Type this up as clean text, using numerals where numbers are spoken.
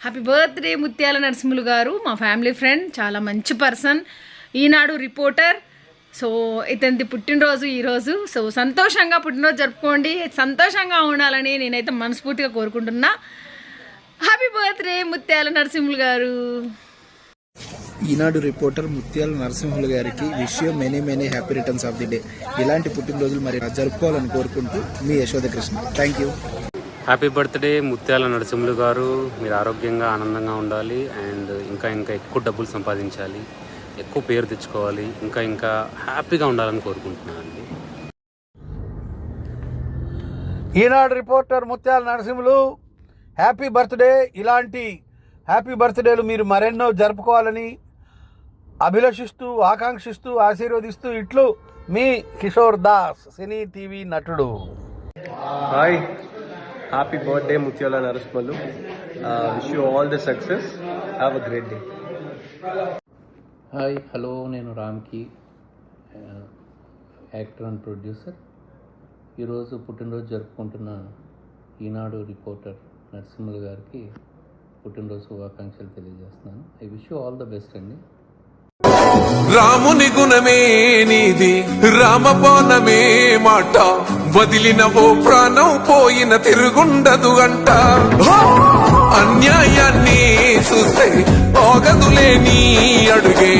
Happy birthday Mutyala Narasimhulu గారు, మా family friend, చాలా మంచి పర్సన్, ఈనాడు రిపోర్టర్. సో ఇతనిది పుట్టినరోజు ఈరోజు. సో సంతోషంగా పుట్టినరోజు జరుపుకోండి, సంతోషంగా ఉండాలని నేనైతే మనస్ఫూర్తిగా కోరుకుంటున్నా. హ్యాపీ బర్త్డే ముత్యాల నరసింహులు గారు. ఈనాడు రిపోర్టర్ ముత్యాల నరసింహులు గారికి wish you many many happy returns of the day. ఇలాంటి పుట్టినరోజులు మరి జరుపుకోవాలని కోరుకుంటూ మీ Yashoda Krishna. Thank you. Happy birthday Mutyala Narasimhulu గారు. మీరు ఆరోగ్యంగా ఆనందంగా ఉండాలి అండ్ ఇంకా ఎక్కువ డబ్బులు సంపాదించాలి, ఎక్కువ పేరు తెచ్చుకోవాలి, ఇంకా హ్యాపీగా ఉండాలని కోరుకుంటున్నాను అండి. ఈనాడు reporter Mutyala Narasimhulu happy birthday. ఇలాంటి హ్యాపీ బర్త్డేలు మీరు మరెన్నో జరుపుకోవాలని అభిలషిస్తూ, ఆకాంక్షిస్తూ, ఆశీర్వదిస్తూ ఇట్లు మీ కిషోర్ దాస్, సినీ టీవీ నటుడు. Hi, happy birthday Mutyala Narasimhulu. Wish you all the success. Have a great day. Hi, hello, నేను రామ్కి, యాక్టర్ అండ్ ప్రొడ్యూసర్. ఈరోజు పుట్టినరోజు జరుపుకుంటున్న ఈనాడు రిపోర్టర్ నరసింహులు గారికి పుట్టినరోజు శుభాకాంక్షలు తెలియజేస్తున్నాను. I wish you all the best అండి. రాముని గుణమే నీది, రామబాణమే మాట, వదిలిన ఓ ప్రాణం పోయిన తిరుగుండదు అంట. అన్యాయాన్ని చూస్తే ఆగదులే నీ అడుగే.